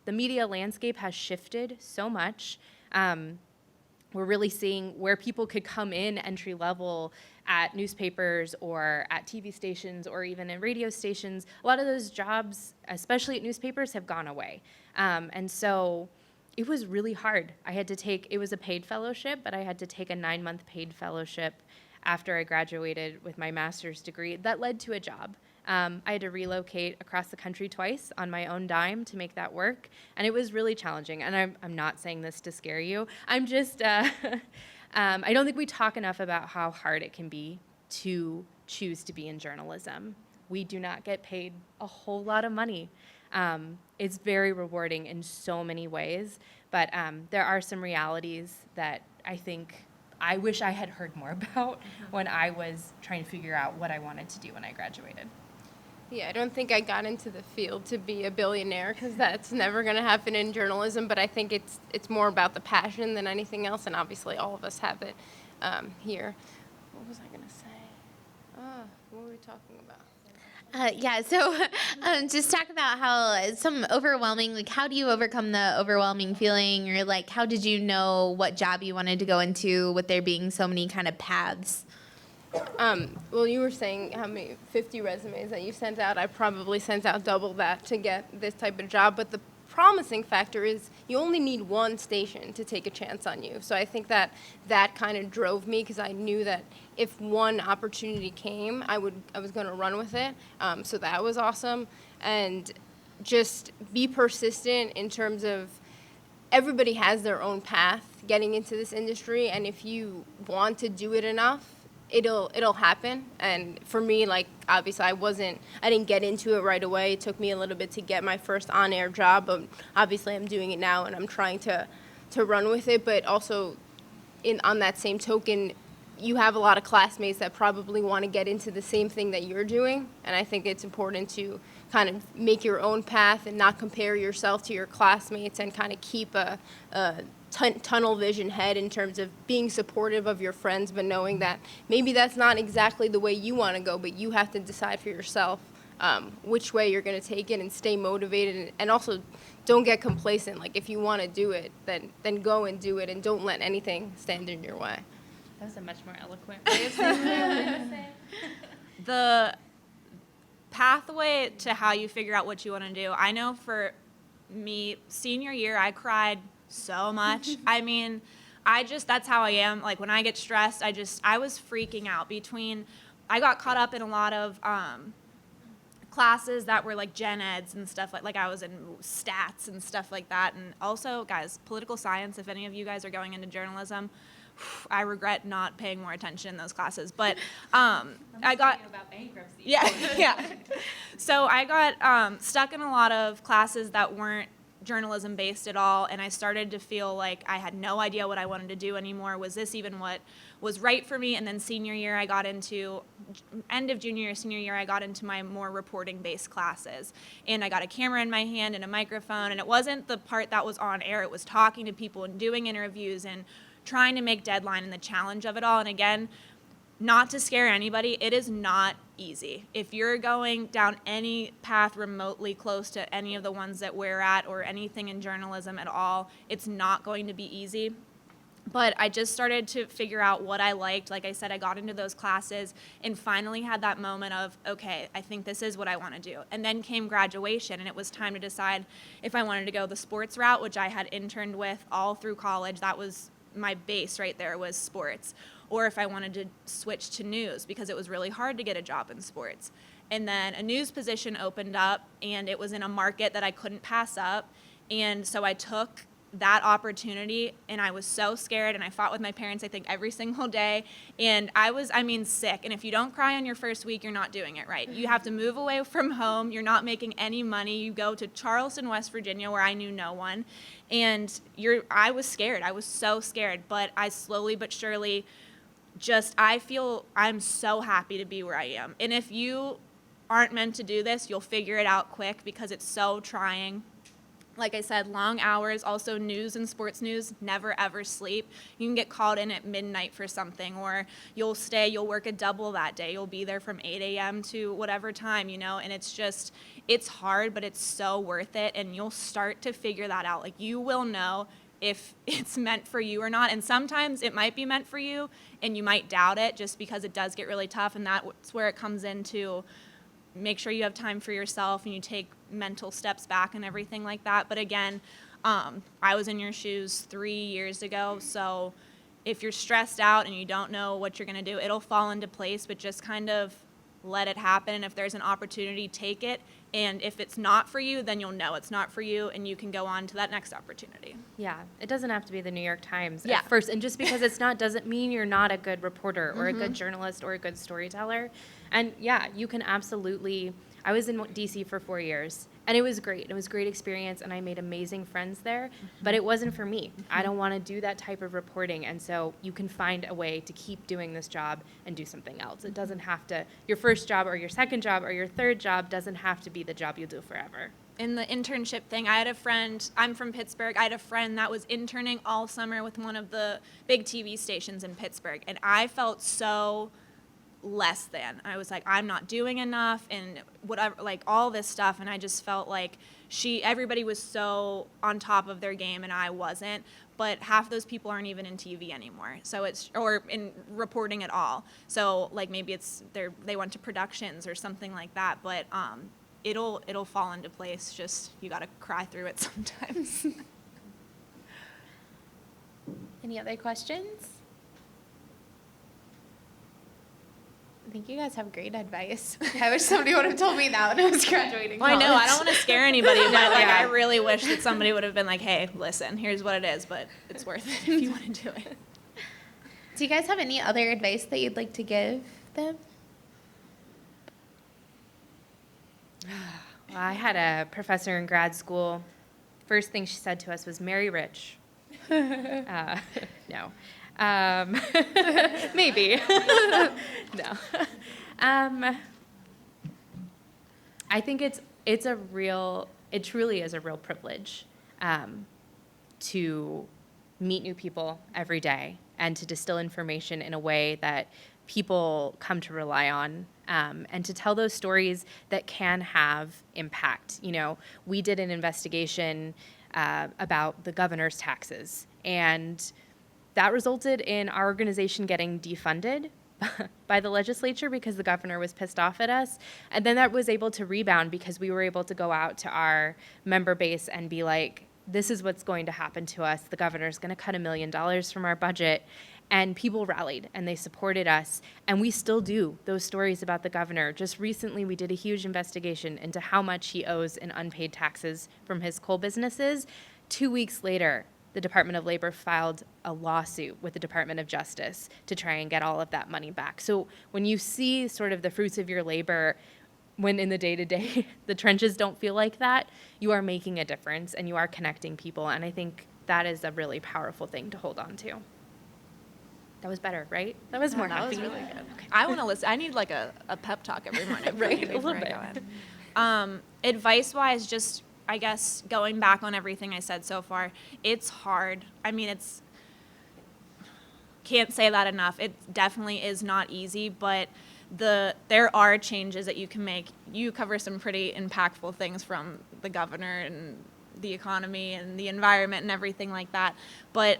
the media landscape has shifted so much, we're really seeing where people could come in entry level at newspapers or at TV stations or even in radio stations. A lot of those jobs, especially at newspapers, have gone away. And so it was really hard. It was a paid fellowship, but I had to take a 9-month paid fellowship after I graduated with my master's degree. That led to a job. I had to relocate across the country twice on my own dime to make that work, and it was really challenging. And I'm not saying this to scare you. I'm just, I don't think we talk enough about how hard it can be to choose to be in journalism. We do not get paid a whole lot of money. It's very rewarding in so many ways, but there are some realities that I think I wish I had heard more about when I was trying to figure out what I wanted to do when I graduated. Yeah, I don't think I got into the field to be a billionaire, because that's never going to happen in journalism, but I think it's more about the passion than anything else, and obviously all of us have it here. What was I going to say? What were we talking about? Just talk about how some overwhelming, like, how do you overcome the overwhelming feeling, or like, how did you know what job you wanted to go into with there being so many kind of paths? Well, you were saying how many 50 resumes that you sent out. I probably sent out double that to get this type of job, but the promising factor is you only need one station to take a chance on you. So I think that kind of drove me, because I knew that if one opportunity came, I was going to run with it. So that was awesome. And just be persistent in terms of everybody has their own path getting into this industry, and if you want to do it enough, it'll happen. And for me, like, obviously I didn't get into it right away. It took me a little bit to get my first on-air job, but obviously I'm doing it now and I'm trying to run with it. But also, on that same token, you have a lot of classmates that probably want to get into the same thing that you're doing, and I think it's important to kind of make your own path and not compare yourself to your classmates, and kind of keep a tunnel vision head in terms of being supportive of your friends, but knowing that maybe that's not exactly the way you want to go, but you have to decide for yourself which way you're going to take it, and stay motivated, and also don't get complacent. Like, if you want to do it, then go and do it, and don't let anything stand in your way. That was a much more eloquent way of saying what I was going to say. The pathway to how you figure out what you want to do. I know for me, senior year, I cried so much. I mean, that's how I am. Like, when I get stressed, I was freaking out I got caught up in a lot of classes that were like gen eds and stuff, like I was in stats and stuff like that. And also, guys, political science, if any of you guys are going into journalism, I regret not paying more attention in those classes. But I got about bankruptcy. yeah. So I got stuck in a lot of classes that weren't journalism based at all, and I started to feel like I had no idea what I wanted to do anymore. Was this even what was right for me? And then senior year, end of junior year, senior year, I got into my more reporting based classes, and I got a camera in my hand and a microphone, and it wasn't the part that was on air. It was talking to people and doing interviews and trying to make deadline, and the challenge of it all. And again, not to scare anybody, it is not easy. If you're going down any path remotely close to any of the ones that we're at, or anything in journalism at all, it's not going to be easy. But I just started to figure out what I liked. Like I said, I got into those classes and finally had that moment of, okay, I think this is what I want to do. And then came graduation, and it was time to decide if I wanted to go the sports route, which I had interned with all through college. That was my base right there, was sports. Or if I wanted to switch to news, because it was really hard to get a job in sports. And then a news position opened up, and it was in a market that I couldn't pass up. And so I took that opportunity, and I was so scared, and I fought with my parents, I think, every single day. And I was, sick. And if you don't cry on your first week, you're not doing it right. You have to move away from home. You're not making any money. You go to Charleston, West Virginia, where I knew no one. And I was scared. I was so scared. But I slowly but surely I feel I'm so happy to be where I am. And if you aren't meant to do this, you'll figure it out quick, because it's so trying. Like I said, long hours. Also, news and sports news, never ever sleep. You can get called in at midnight for something, or you'll work a double that day. You'll be there from 8 a.m. to whatever time, and it's hard, but it's so worth it, and you'll start to figure that out. Like, you will know if it's meant for you or not. And sometimes it might be meant for you, and you might doubt it, just because it does get really tough, and that's where it comes into make sure you have time for yourself and you take mental steps back and everything like that. But again, I was in your shoes 3 years ago, so if you're stressed out and you don't know what you're going to do, it'll fall into place, but just kind of let it happen. And if there's an opportunity, take it. And if it's not for you, then you'll know it's not for you, and you can go on to that next opportunity. Yeah, it doesn't have to be the New York Times Yeah. at first. And just because it's not doesn't mean you're not a good reporter or a good journalist or a good storyteller. And yeah, you can absolutely. I was in DC for 4 years, and it was great. It was a great experience, and I made amazing friends there, but it wasn't for me. I don't want to do that type of reporting, and so you can find a way to keep doing this job and do something else. It doesn't have to, your first job or your second job or your third job doesn't have to be the job you do forever. In the internship thing, I had a friend, I'm from Pittsburgh, I had a friend that was interning all summer with one of the big TV stations in Pittsburgh, and I felt so less than. I was like, I'm not doing enough, and whatever, like all this stuff, and I just felt like everybody was so on top of their game and I wasn't. But half those people aren't even in TV anymore, or in reporting at all. So like maybe they went to productions or something like that, but it'll fall into place. Just you got to cry through it sometimes. Any other questions? I think you guys have great advice. I wish somebody would have told me that when I was graduating Well, I know, I college. don't want to scare anybody, but like, Yeah. I really wish that somebody would have been like, hey, listen, here's what it is, but it's worth it if you want to do it. Do you guys have any other advice that you'd like to give them? Well, I had a professor in grad school. First thing she said to us was, "Marry rich." No. Maybe. No. I think it truly is a real privilege to meet new people every day and to distill information in a way that people come to rely on, and to tell those stories that can have impact. You know, we did an investigation about the governor's taxes, and that resulted in our organization getting defunded by the legislature because the governor was pissed off at us. And then that was able to rebound because we were able to go out to our member base and be like, this is what's going to happen to us. The governor's going to cut $1 million from our budget. And people rallied and they supported us. And we still do those stories about the governor. Just recently, we did a huge investigation into how much he owes in unpaid taxes from his coal businesses. 2 weeks later, the Department of Labor filed a lawsuit with the Department of Justice to try and get all of that money back. So when you see sort of the fruits of your labor, when in the day-to-day the trenches don't feel like that, you are making a difference and you are connecting people. And I think that is a really powerful thing to hold on to. That was better, right? That was more That happy. was really good. I want to listen. I need like a pep talk every morning. Right, a before little I bit. go in. Advice-wise, just, I guess, going back on everything I said so far, it's hard. I mean, can't say that enough. It definitely is not easy, but there are changes that you can make. You cover some pretty impactful things from the governor and the economy and the environment and everything like that. But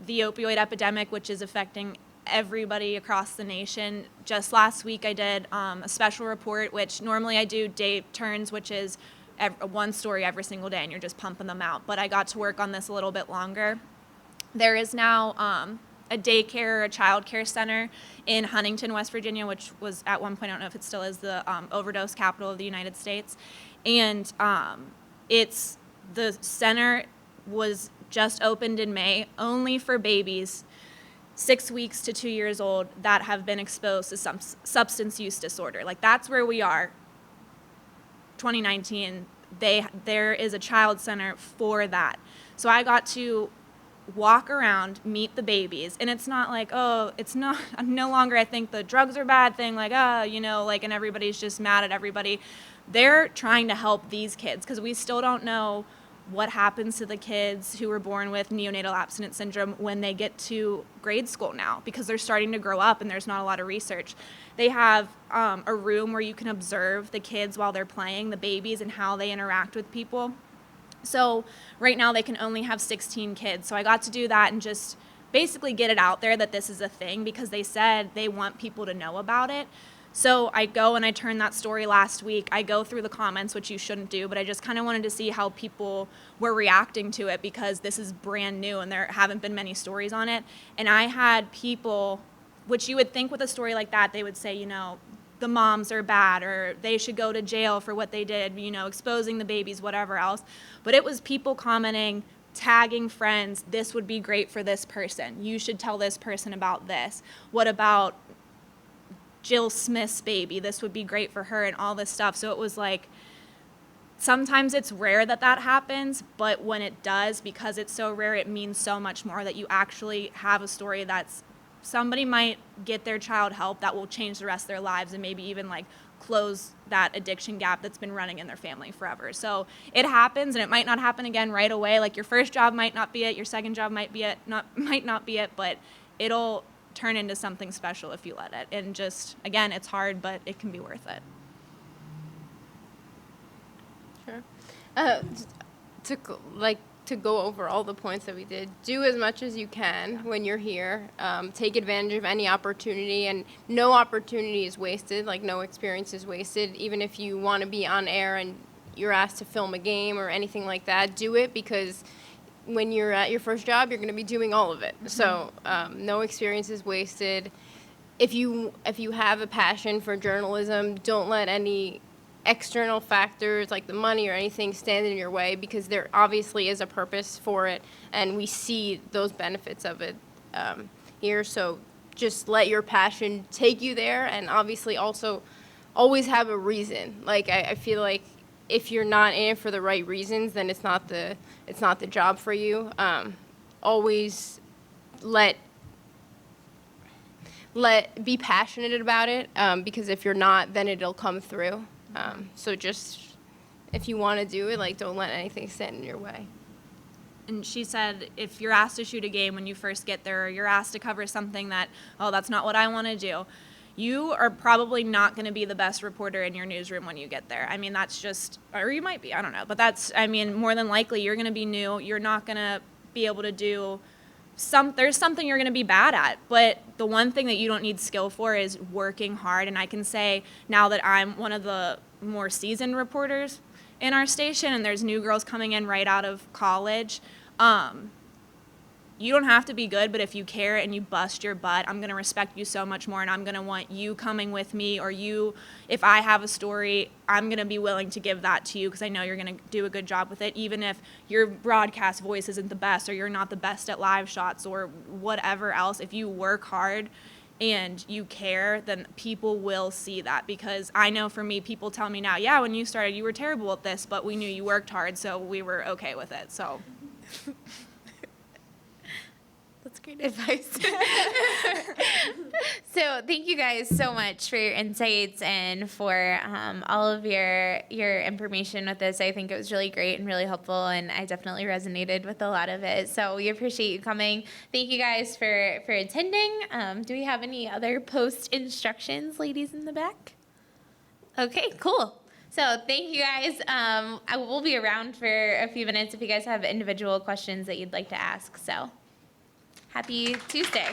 the opioid epidemic, which is affecting everybody across the nation. Just last week I did a special report, which normally I do day turns, which is one story every single day, and you're just pumping them out. But I got to work on this a little bit longer. There is now a daycare, a child care center in Huntington, West Virginia, which was at one point, I don't know if it still is, the overdose capital of the United States. And the center was just opened in May, only for babies 6 weeks to 2 years old that have been exposed to some substance use disorder. Like, that's where we are. 2019, there is a child center for that. So I got to walk around, meet the babies, and it's not like, oh, it's not no longer, I think the drugs are bad thing, like, and everybody's just mad at everybody. They're trying to help these kids because we still don't know what happens to the kids who were born with neonatal abstinence syndrome when they get to grade school now, because they're starting to grow up and there's not a lot of research. They have a room where you can observe the kids while they're playing, the babies, and how they interact with people. So right now they can only have 16 kids. So I got to do that and just basically get it out there that this is a thing, because they said they want people to know about it. So I go and I turned that story last week. I go through the comments, which you shouldn't do, but I just kind of wanted to see how people were reacting to it, because this is brand new and there haven't been many stories on it. And I had people, which you would think with a story like that, they would say, the moms are bad, or they should go to jail for what they did, exposing the babies, whatever else. But it was people commenting, tagging friends, this would be great for this person. You should tell this person about this. What about Jill Smith's baby? This would be great for her, and all this stuff. So it was like, sometimes it's rare that happens, but when it does, because it's so rare, it means so much more that you actually have a story that's, somebody might get their child help that will change the rest of their lives, and maybe even like close that addiction gap that's been running in their family forever. So it happens, and it might not happen again right away. Like, your first job might not be it, your second job might not be it, but it'll turn into something special if you let it. And just, again, it's hard, but it can be worth it. Sure. To go over all the points that we did, do as much as you can when you're here. Take advantage of any opportunity, and no opportunity is wasted, like no experience is wasted. Even if you want to be on air and you're asked to film a game or anything like that, do it, because when you're at your first job, you're going to be doing all of it. Mm-hmm. So no experience is wasted. if you have a passion for journalism, don't let any external factors like the money or anything stand in your way, because there obviously is a purpose for it, and we see those benefits of it here. So just let your passion take you there, and obviously also always have a reason. Like I feel like if you're not in it for the right reasons, then it's not the job for you. Always be passionate about it, because if you're not, then it'll come through. So just, if you want to do it, like, don't let anything stand in your way. And she said, if you're asked to shoot a game when you first get there, or you're asked to cover something that, oh, that's not what I want to do, you are probably not going to be the best reporter in your newsroom when you get there. I mean, that's just, or you might be, I don't know. But that's, I mean, more than likely, you're going to be new. You're not going to be able to do there's something you're going to be bad at. But the one thing that you don't need skill for is working hard. And I can say now that I'm one of the more seasoned reporters in our station, and there's new girls coming in right out of college, you don't have to be good, but if you care and you bust your butt, I'm going to respect you so much more, and I'm going to want you coming with me, or if I have a story, I'm going to be willing to give that to you because I know you're going to do a good job with it, even if your broadcast voice isn't the best, or you're not the best at live shots, or whatever else. If you work hard and you care, then people will see that, because I know for me, people tell me now, yeah, when you started, you were terrible at this, but we knew you worked hard, so we were okay with it, so... That's great advice. So thank you guys so much for your insights and for all of your information with this. I think it was really great and really helpful, and I definitely resonated with a lot of it. So we appreciate you coming. Thank you guys for attending. Do we have any other post instructions, ladies in the back? Okay, cool. So thank you guys. I will be around for a few minutes if you guys have individual questions that you'd like to ask. So happy Tuesday.